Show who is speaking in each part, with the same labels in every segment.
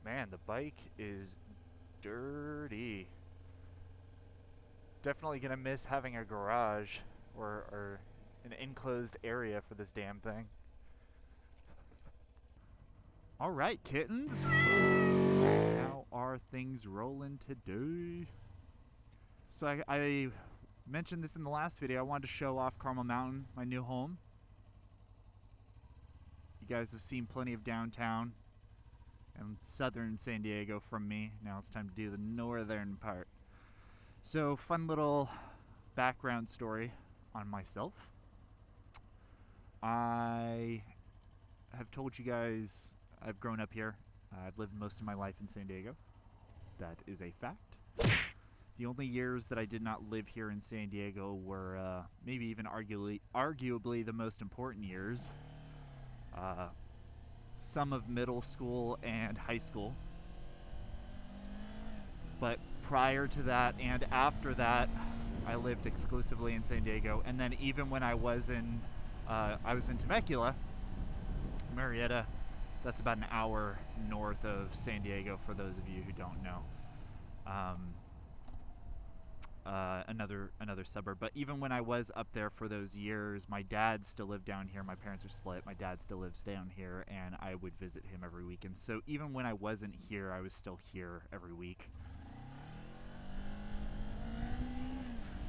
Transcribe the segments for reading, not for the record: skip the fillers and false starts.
Speaker 1: Man, the bike is dirty. Definitely gonna miss having a garage or an enclosed area for this damn thing. Alright, kittens. How are things rolling today? So I mentioned this in the last video. I wanted to show off Carmel Mountain, my new home. You guys have seen plenty of downtown and southern San Diego from me. Now it's time to do the northern part. So, fun little background story on myself. I have told you guys I've grown up here. I've lived most of my life in San Diego. That is a fact. The only years that I did not live here in San Diego were maybe even arguably the most important years. Some of middle school and high school. But prior to that and after that, I lived exclusively in San Diego. And then even when I was in Temecula, Murrieta. That's about an hour north of San Diego for those of you who don't know. Another suburb. But even when I was up there for those years, my dad still lived down here. My parents are split. My dad still lives down here, and I would visit him every week. And so even when I wasn't here, I was still here every week.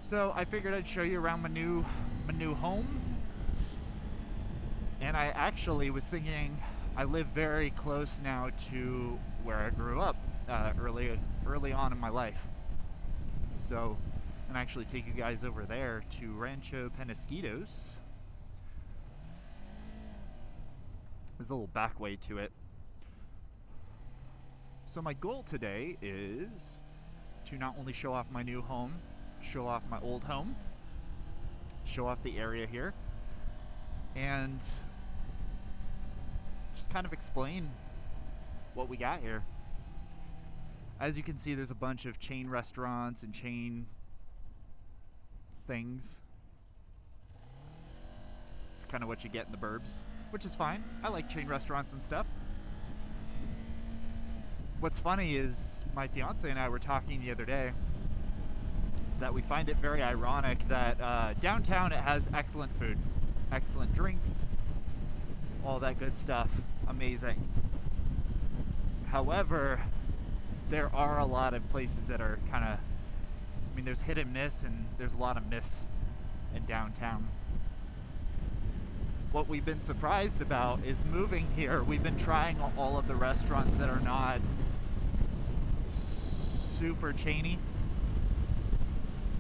Speaker 1: So I figured I'd show you around my new home. And I actually was thinking I live very close now to where I grew up early on in my life. So I'm actually take you guys over there to Rancho Penasquitos. There's a little back way to it. So my goal today is to not only show off my new home, show off my old home, show off the area here, and just kind of explain what we got here. As you can see, there's a bunch of chain restaurants and chain things. It's kind of what you get in the burbs, which is fine. I like chain restaurants and stuff. What's funny is my fiance and I were talking the other day that we find it very ironic that downtown it has excellent food, excellent drinks, all that good stuff, amazing. However, there are a lot of places that are kind of, I mean, there's hit and miss, and there's a lot of miss in downtown. What we've been surprised about is moving here, we've been trying all of the restaurants that are not super chainy,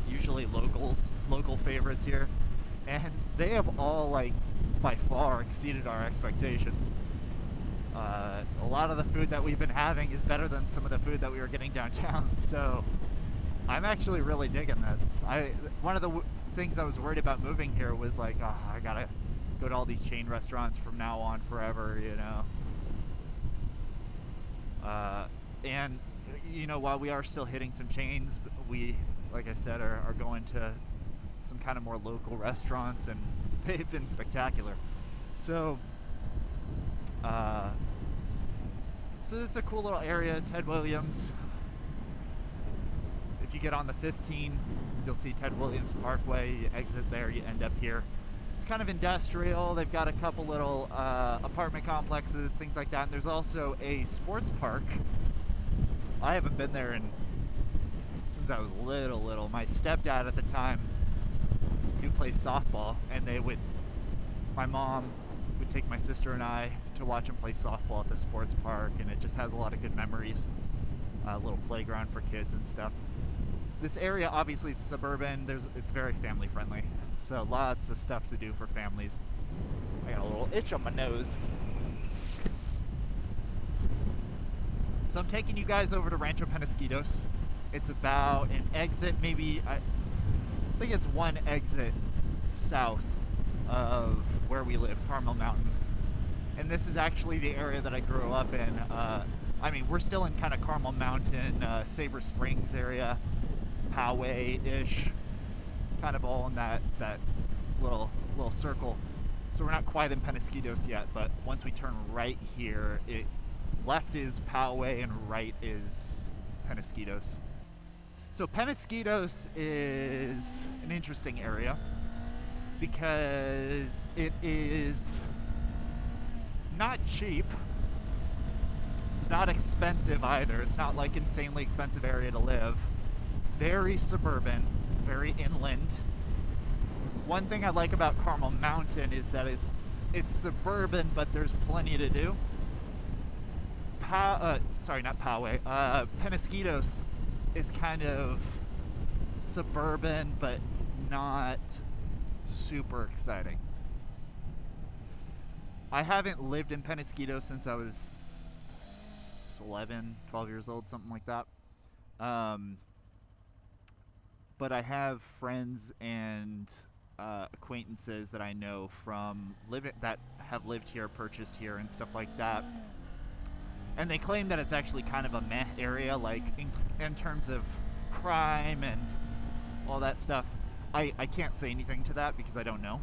Speaker 1: usually local favorites here, and they have all, like, by far exceeded our expectations. A lot of the food that we've been having is better than some of the food that we were getting downtown, so I'm actually really digging this. One of the things I was worried about moving here was like, oh, I gotta go to all these chain restaurants from now on forever, you know. And, you know, while we are still hitting some chains, we, like I said, are going to some kind of more local restaurants, and they've been spectacular. So this is a cool little area, Ted Williams. If you get on the 15, you'll see Ted Williams Parkway. You exit there, you end up here. It's kind of industrial. They've got a couple little apartment complexes, things like that. And there's also a sports park. I haven't been there since I was little. My stepdad at the time, he plays softball, and my mom would take my sister and I to watch him play softball at the sports park, and it just has a lot of good memories. A little playground for kids and stuff. This area, obviously, it's suburban. It's very family friendly, so lots of stuff to do for families. I got a little itch on my nose. So I'm taking you guys over to Rancho Penasquitos. It's about an exit, maybe, I think it's one exit south of where we live, Carmel Mountain. And this is actually the area that I grew up in. I mean, we're still in kind of Carmel Mountain, Sabre Springs area, Poway-ish, kind of all in that little circle. So we're not quite in Penasquitos yet, but once we turn right here, it left is Poway and right is Penasquitos. So Penasquitos is an interesting area because it is not cheap. It's not expensive either. It's not like insanely expensive area to live. Very suburban, very inland. One thing I like about Carmel Mountain is that it's suburban, but there's plenty to do. Sorry, not Poway. Penasquitos is kind of suburban, but not super exciting. I haven't lived in Penasquito since I was 11, 12 years old, something like that. But I have friends and acquaintances that I know from that have lived here, purchased here, and stuff like that. And they claim that it's actually kind of a meh area, like in terms of crime and all that stuff. I can't say anything to that because I don't know.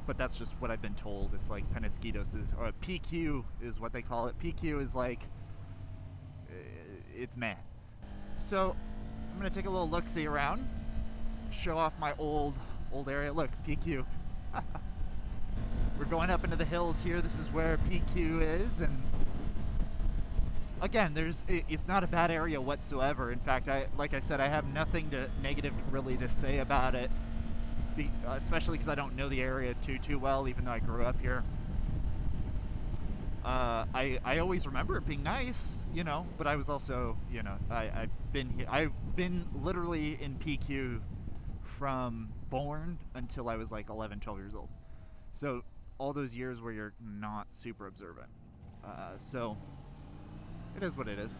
Speaker 1: But that's just what I've been told. It's like Penasquitos is, or PQ is what they call it. PQ is like, it's meh. So I'm gonna take a little look-see around, show off my old area. Look, PQ. We're going up into the hills here. This is where PQ is, and again, it's not a bad area whatsoever. In fact, like I said, I have nothing negative really to say about it. Especially because I don't know the area too well, even though I grew up here. I always remember it being nice, you know, but I was also, you know, I've been literally in PQ from born until I was like 11, 12 years old. So all those years where you're not super observant. So it is what it is.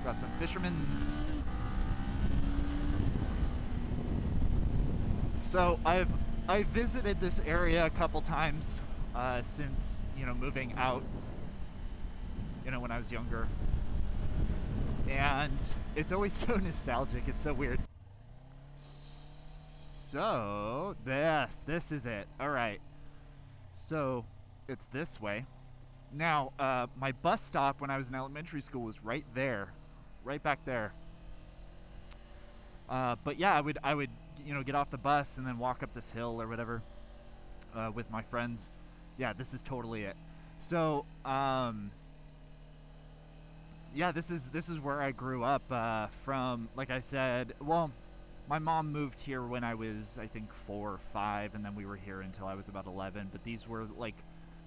Speaker 1: Got some fishermen's. So I visited this area a couple times since, you know, moving out, you know, when I was younger, and it's always so nostalgic. It's so weird. So this is it. All right. So it's this way. Now my bus stop when I was in elementary school was right there, right back there. But yeah, I would you know, get off the bus and then walk up this hill or whatever with my friends. Yeah, this is totally it. So yeah, this is where I grew up from. Like I said, well, my mom moved here when I was, I think, 4 or 5, and then we were here until I was about 11. But these were like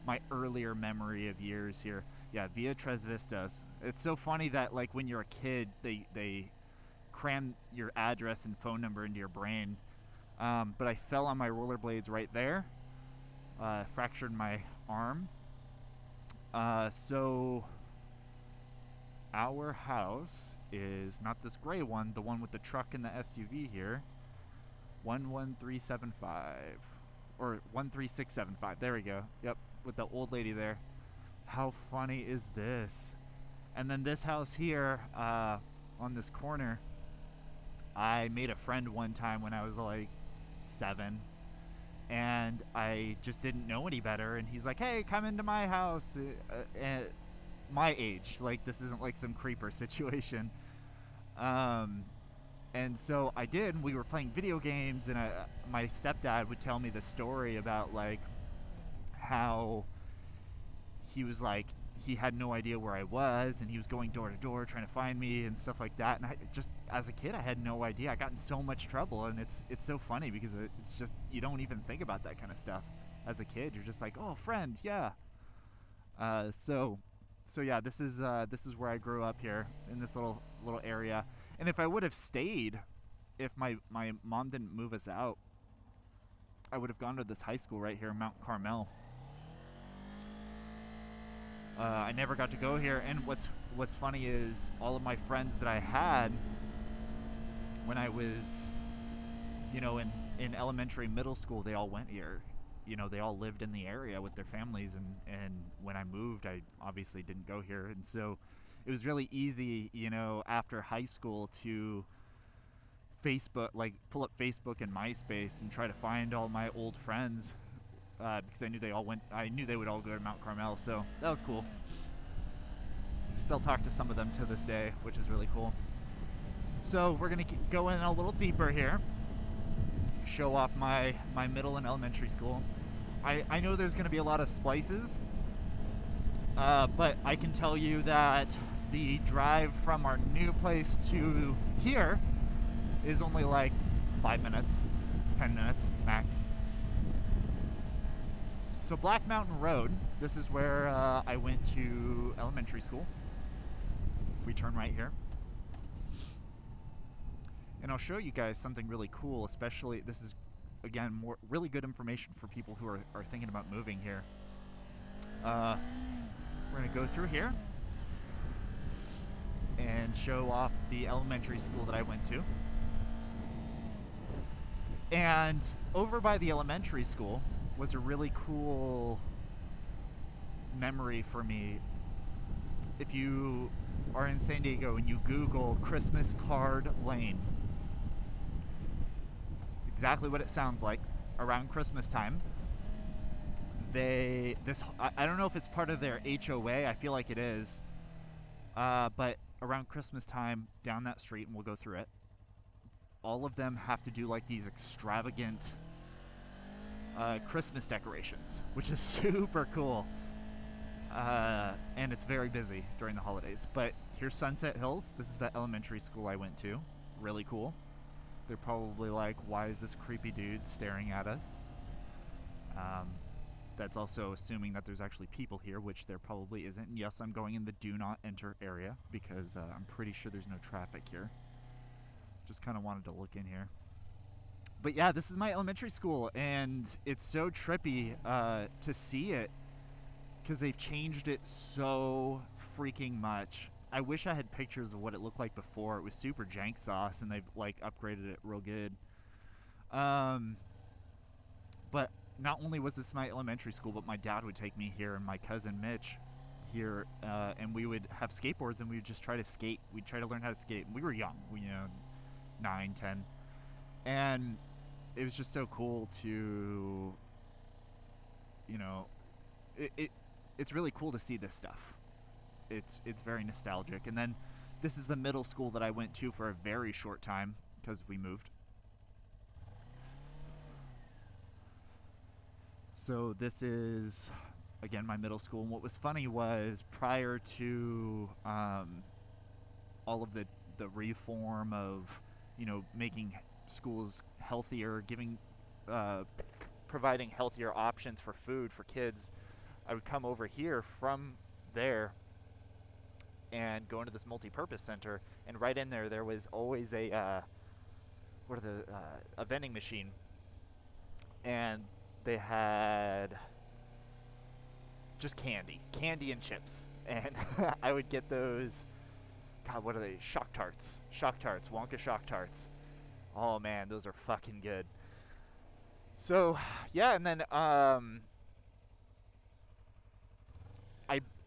Speaker 1: my earlier memory of years here. Yeah, Via Tres Vistas. It's so funny that like when you're a kid, they cram your address and phone number into your brain. But I fell on my rollerblades right there, fractured my arm. So our house is not this gray one, the one with the truck and the SUV here. 11375 or 13675. There we go. Yep, with the old lady there. How funny is this? And then this house here, on this corner, I made a friend one time when I was like 7, and I just didn't know any better, and he's like, hey, come into my house, at my age, like this isn't like some creeper situation. And so I did, and we were playing video games, and my stepdad would tell me the story about like how he was like, he had no idea where I was, and he was going door to door trying to find me and stuff like that. And I just, as a kid, I had no idea. I got in so much trouble, and it's so funny because it's just, you don't even think about that kind of stuff as a kid. You're just like, oh, friend, yeah. So yeah, this is where I grew up here in this little area. And if I would have stayed, if my mom didn't move us out, I would have gone to this high school right here in Mount Carmel. I never got to go here, and what's funny is all of my friends that I had when I was, you know, in elementary, middle school, they all went here. You know, they all lived in the area with their families, and when I moved, I obviously didn't go here, and so it was really easy, you know, after high school to Facebook, like pull up Facebook and MySpace and try to find all my old friends. Because I knew they would all go to Mount Carmel, so that was cool. Still talk to some of them to this day, which is really cool. So we're gonna go in a little deeper here, show off my middle and elementary school. I know there's gonna be a lot of splices, but I can tell you that the drive from our new place to here is only like 5 minutes, 10 minutes max. So Black Mountain Road, this is where I went to elementary school. If we turn right here. And I'll show you guys something really cool, especially, this is, again, really good information for people who are thinking about moving here. We're going to go through here and show off the elementary school that I went to. And over by the elementary school was a really cool memory for me. If you are in San Diego and you Google Christmas Card Lane, it's exactly what it sounds like. Around Christmas time, I don't know if it's part of their HOA, I feel like it is, but around Christmas time, down that street, and we'll go through it, all of them have to do like these extravagant Christmas decorations, which is super cool. And it's very busy during the holidays. But here's Sunset Hills. This is the elementary school I went to. Really cool. They're probably like, why is this creepy dude staring at us? That's also assuming that there's actually people here, which there probably isn't. And yes, I'm going in the do not enter area because I'm pretty sure there's no traffic here. Just kind of wanted to look in here. But yeah, this is my elementary school, and it's so trippy to see it because they've changed it so freaking much. I wish I had pictures of what it looked like before. It was super jank sauce, and they've like upgraded it real good. But not only was this my elementary school, but my dad would take me here and my cousin Mitch here, and we would have skateboards and we would just try to skate. We'd try to learn how to skate. We were young, 9, 10, and it was just so cool to, it's really cool to see this stuff. It's very nostalgic. And then this is the middle school that I went to for a very short time because we moved. So this is, again, my middle school. And what was funny was prior to all of the reform of, making schools healthier, providing healthier options for food for kids, I would come over here from there and go into this multi-purpose center, and right in there was always a vending machine, and they had just candy and chips, and I would get those. God, what are they? Shock tarts, Wonka Shock Tarts. Oh man, those are fucking good. So yeah, and then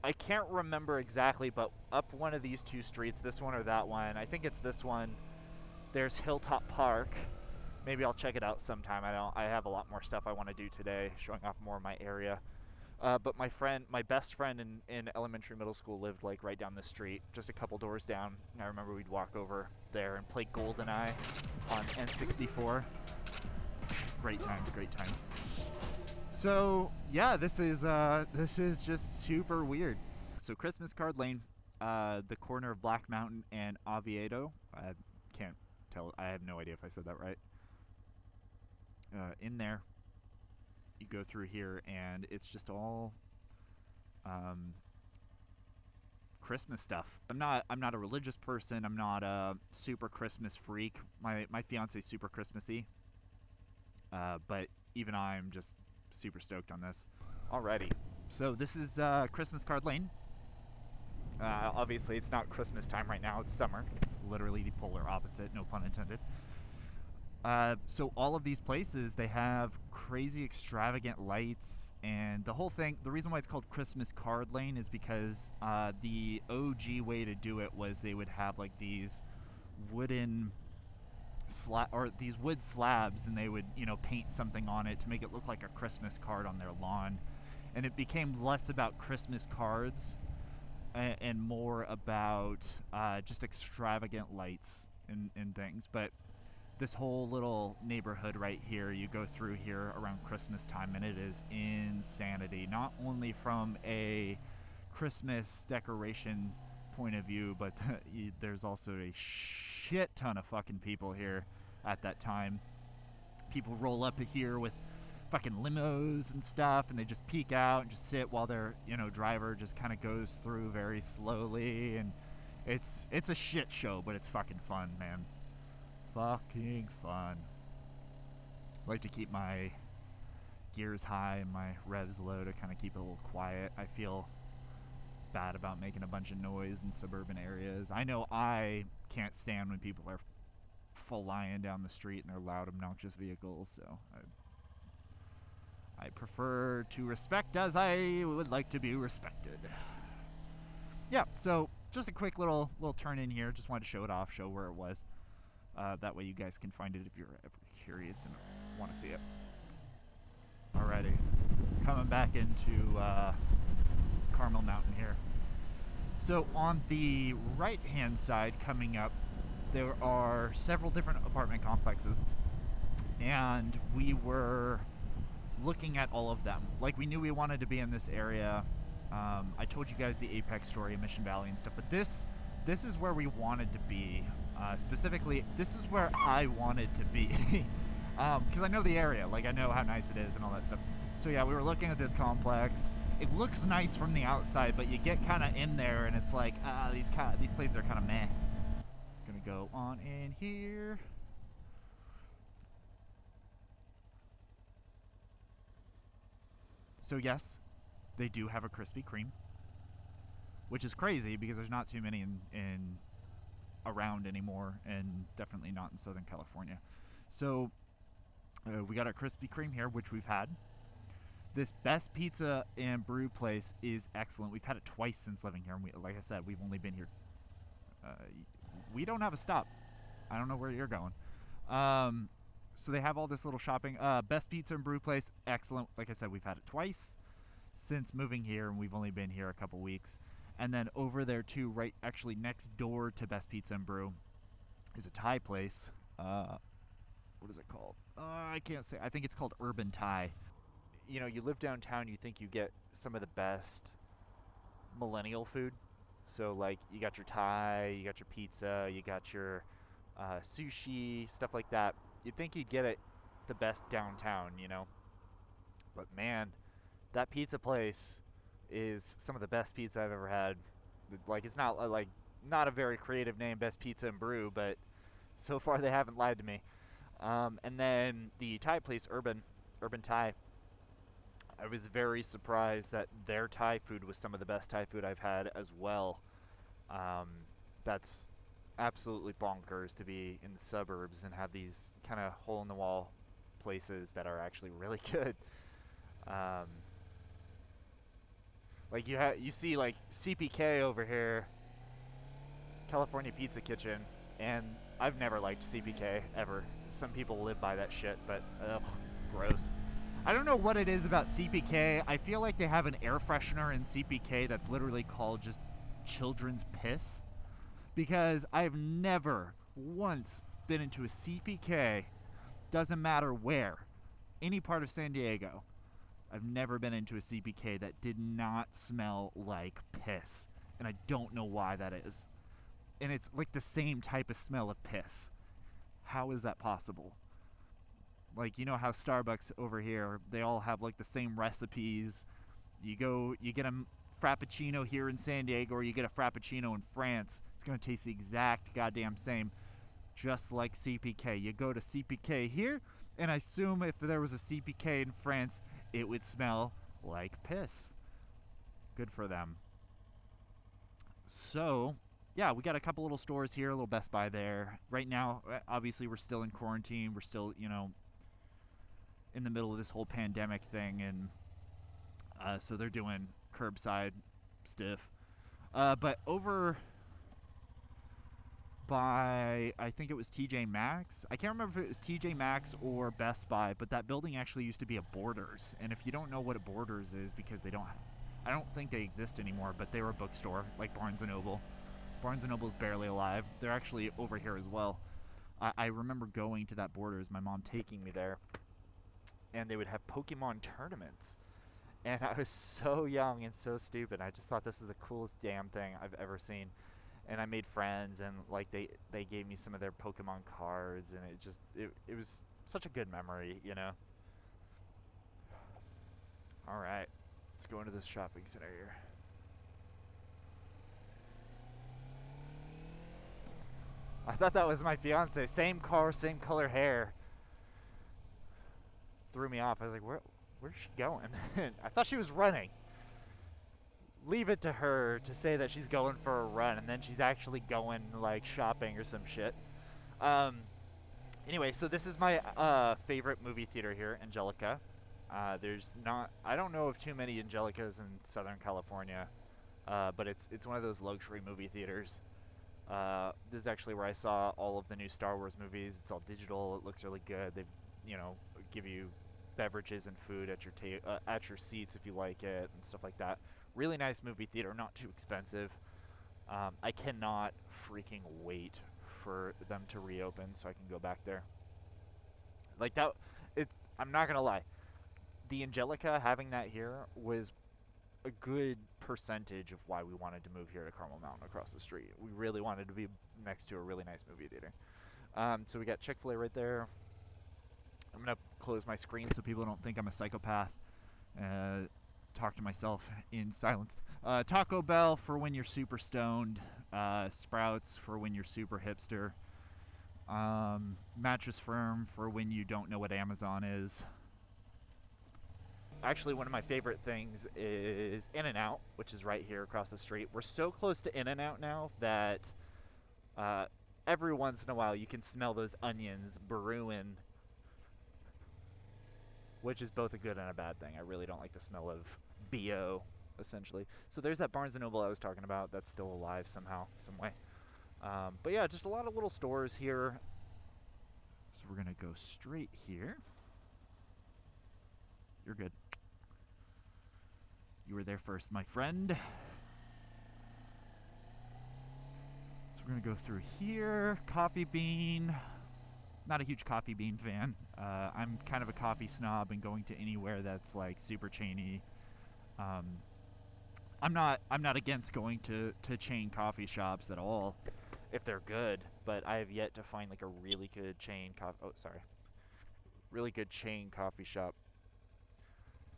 Speaker 1: I can't remember exactly, but up one of these two streets, this one or that one, I think it's this one, there's Hilltop Park. Maybe I'll check it out sometime. I have a lot more stuff I want to do today, showing off more of my area. But my best friend in elementary, middle school lived like right down the street, just a couple doors down. And I remember we'd walk over there and play GoldenEye on N64. Great times. So yeah, this is just super weird. So Christmas Card Lane, the corner of Black Mountain and Oviedo. I can't tell. I have no idea if I said that right. In there, you go through here, and it's just all Christmas stuff. I'm not a religious person. I'm not a super Christmas freak. My fiance's super Christmassy, but even I'm just super stoked on this. Alrighty, so this is Christmas Card Lane. Obviously, it's not Christmas time right now. It's summer. It's literally the polar opposite. No pun intended. So all of these places, they have crazy extravagant lights, and the whole thing, the reason why it's called Christmas Card Lane is because the OG way to do it was they would have like these wooden these wood slabs, and they would paint something on it to make it look like a Christmas card on their lawn. And it became less about Christmas cards and more about just extravagant lights and things. But this whole little neighborhood right here, you go through here around Christmas time, and it is insanity. Not only from a Christmas decoration point of view, but there's also a shit ton of fucking people here at that time. People roll up here with fucking limos and stuff, and they just peek out and just sit while their driver just kind of goes through very slowly, and it's a shit show, but it's fucking fun, man. Fucking fun. I like to keep my gears high and my revs low to kind of keep it a little quiet. I feel bad about making a bunch of noise in suburban areas. I know I can't stand when people are flying down the street and they're loud, obnoxious vehicles, so I prefer to respect as I would like to be respected. Yeah, so just a quick little turn in here. Just wanted to show it off, show where it was. That way you guys can find it if you're ever curious and want to see it. Alrighty, coming back into Carmel Mountain here. So on the right hand side coming up, there are several different apartment complexes, and we were looking at all of them. Like, we knew we wanted to be in this area. I told you guys the Apex story in Mission Valley and stuff, but this is where we wanted to be. Specifically, this is where I wanted to be. Because I know the area, like I know how nice it is and all that stuff. So yeah, we were looking at this complex. It looks nice from the outside, but you get kind of in there and it's like, these places are kind of meh. Gonna go on in here. So yes, they do have a Krispy Kreme, which is crazy because there's not too many in around anymore, and definitely not in Southern California. So we got our Krispy Kreme here, which we've had. This Best Pizza and Brew place is excellent. We've had it twice since living here, and like I said, we've only been here. We don't have a stop. I don't know where you're going. So they have all this little shopping. Best Pizza and Brew place, excellent. Like I said, we've had it twice since moving here, and we've only been here a couple weeks. And then over there too, right actually next door to Best Pizza and Brew, is a Thai place. What is it called? I can't say. I think it's called Urban Thai. You know, you live downtown, you think you get some of the best millennial food. So like, you got your Thai, you got your pizza, you got your sushi, stuff like that. You'd think you'd get it the best downtown, you know. But man, that pizza place is some of the best pizza I've ever had. Like, it's not not a very creative name, Best Pizza and Brew, but so far they haven't lied to me. And then the Thai place, Urban Thai, I was very surprised that their Thai food was some of the best Thai food I've had as well. That's absolutely bonkers to be in the suburbs and have these kind of hole-in-the-wall places that are actually really good. Like you see like CPK over here, California Pizza Kitchen, and I've never liked CPK ever. Some people live by that shit, but ugh, gross. I don't know what it is about CPK. I feel like they have an air freshener in CPK that's literally called just children's piss. Because I've never once been into a CPK, doesn't matter where, any part of San Diego. I've never been into a CPK that did not smell like piss. And I don't know why that is. And it's like the same type of smell of piss. How is that possible? Like, you know how Starbucks over here, they all have like the same recipes. You get a Frappuccino here in San Diego, or you get a Frappuccino in France. It's going to taste the exact goddamn same, just like CPK. You go to CPK here, and I assume if there was a CPK in France, it would smell like piss. Good for them. So, yeah, we got a couple little stores here, a little Best Buy there. Right now, obviously, we're still in quarantine. We're still, in the middle of this whole pandemic thing, and so they're doing curbside stiff. But over by, I think it was TJ Maxx. I can't remember if it was TJ Maxx or Best Buy, but that building actually used to be a Borders. And if you don't know what a Borders is, because they don't I don't think they exist anymore, but they were a bookstore like Barnes and Noble. Barnes and Noble's barely alive. They're actually over here as well. I remember going to that Borders, my mom taking me there, and they would have Pokemon tournaments. And I was so young and so stupid. I just thought this is the coolest damn thing I've ever seen. And I made friends, and like they gave me some of their Pokemon cards, and it was such a good memory, you know. All right, let's go into this shopping center here. I thought that was my fiance. Same car, same color hair. Threw me off. I was like, where's she going? I thought she was running. Leave it to her to say that she's going for a run, and then she's actually going like shopping or some shit. Anyway, so this is my favorite movie theater here, Angelika. I don't know of too many Angelicas in Southern California, but it's one of those luxury movie theaters. This is actually where I saw all of the new Star Wars movies. It's all digital. It looks really good. They, give you beverages and food at your seats if you like it and stuff like that. Really nice movie theater, not too expensive. I cannot freaking wait for them to reopen so I can go back there. Like that, I'm not gonna lie. The Angelika, having that here was a good percentage of why we wanted to move here to Carmel Mountain across the street. We really wanted to be next to a really nice movie theater. So we got Chick-fil-A right there. I'm gonna close my screen so people don't think I'm a psychopath. Talk to myself in silence. Taco Bell for when you're super stoned. Sprouts for when you're super hipster. Mattress Firm for when you don't know what Amazon is. Actually, one of my favorite things is In-N-Out, which is right here across the street. We're so close to In-N-Out now that every once in a while you can smell those onions brewing, which is both a good and a bad thing. I really don't like the smell of BO, essentially. So there's that Barnes & Noble I was talking about. That's still alive somehow, some way. But yeah, just a lot of little stores here. So we're going to go straight here. You're good. You were there first, my friend. So we're going to go through here. Coffee Bean. Not a huge Coffee Bean fan. I'm kind of a coffee snob, and going to anywhere that's like super chainy. I'm not against going to chain coffee shops at all if they're good, but I have yet to find like a really good really good chain coffee shop.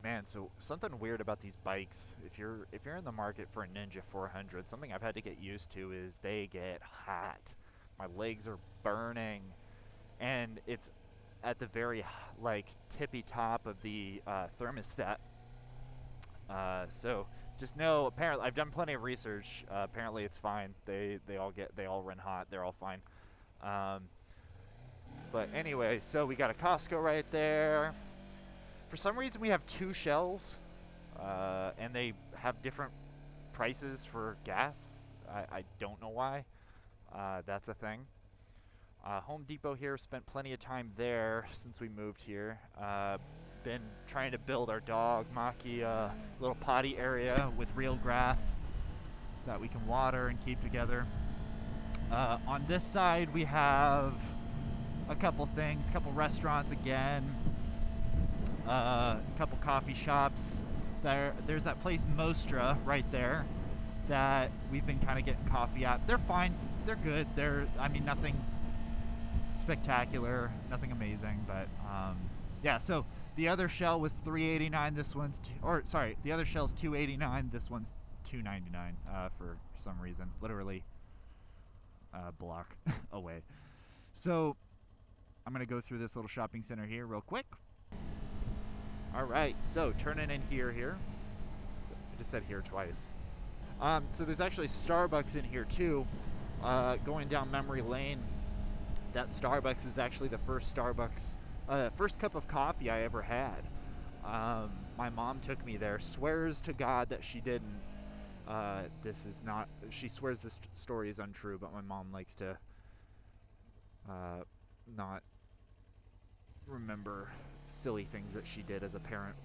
Speaker 1: Man, so something weird about these bikes, if you're in the market for a Ninja 400, something I've had to get used to is they get hot. My legs are burning, and it's at the very like tippy top of the thermostat. So just know, apparently I've done plenty of research. Apparently it's fine. They all run hot. They're all fine. But anyway, so we got a Costco right there. For some reason we have two shells, and they have different prices for gas. I don't know why. That's a thing. Home Depot here, spent plenty of time there since we moved here. Been trying to build our dog Maki a little potty area with real grass that we can water and keep together. On this side we have a couple things, a couple restaurants again. A couple coffee shops. There's that place Mostra right there that we've been kind of getting coffee at. They're fine. They're good. Nothing spectacular, nothing amazing, but yeah. So the other shell was $3.89. This one's the other shell's $2.89. This one's $2.99 for some reason. Literally a block away. So I'm gonna go through this little shopping center here real quick. Alright, so turning in here. I just said here twice. So there's actually Starbucks in here too. Going down memory lane, that Starbucks is actually the first first cup of coffee I ever had. My mom took me there, swears to God that she didn't. She swears this story is untrue, but my mom likes to not remember silly things that she did as a parent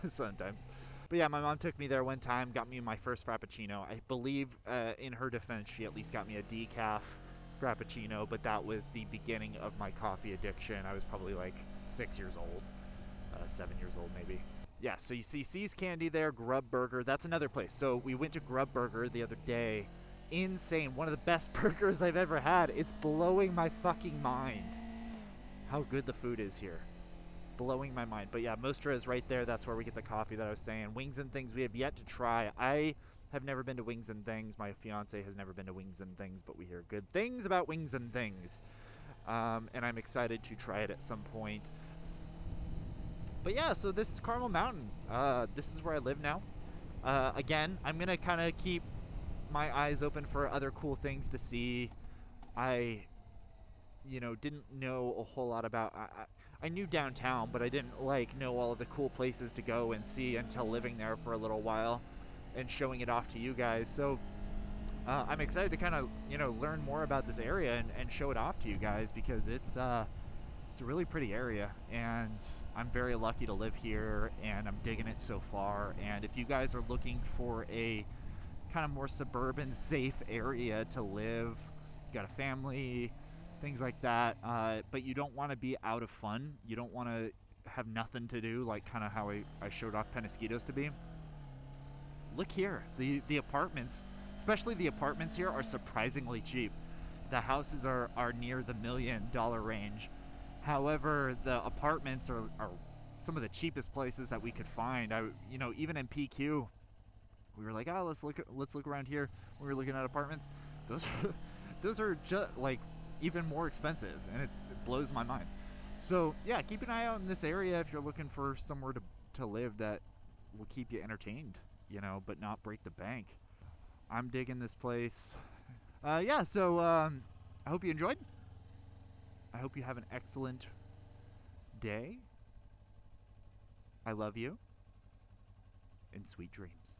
Speaker 1: sometimes. But yeah, my mom took me there one time, got me my first Frappuccino. I believe, in her defense, she at least got me a decaf Frappuccino, but that was the beginning of my coffee addiction. I was probably like 6 years old, 7 years old maybe. Yeah, so you see See's Candy there, Grub Burger. That's another place. So we went to Grub Burger the other day. Insane. One of the best burgers I've ever had. It's blowing my fucking mind how good the food is here. Blowing my mind. But yeah, Mostra is right there. That's where we get the coffee that I was saying. Wings and Things we have yet to try. I have never been to Wings and Things. My fiance has never been to Wings and Things, but we hear good things about Wings and Things. And I'm excited to try it at some point. But yeah, so this is Carmel Mountain. This is where I live now. Again, I'm going to kind of keep my eyes open for other cool things to see. I, didn't know a whole lot about... I knew downtown, but I didn't, know all of the cool places to go and see until living there for a little while and showing it off to you guys. So I'm excited to kind of, learn more about this area and show it off to you guys, because it's a really pretty area, and I'm very lucky to live here, and I'm digging it so far. And if you guys are looking for a kind of more suburban, safe area to live, you got a family, things like that, but you don't want to be out of fun, you don't want to have nothing to do, like kind of how I showed off Penasquitos to be, look here. The apartments, especially the apartments here, are surprisingly cheap. The houses are near the $1 million range. However, the apartments are some of the cheapest places that we could find. Even in PQ, we were like, oh, let's look around here. We were looking at apartments. Those are just even more expensive, and it blows my mind. So yeah, keep an eye out in this area if you're looking for somewhere to live that will keep you entertained, but not break the bank. I'm digging this place. Yeah, so I hope you enjoyed. I hope you have an excellent day. I love you, and sweet dreams.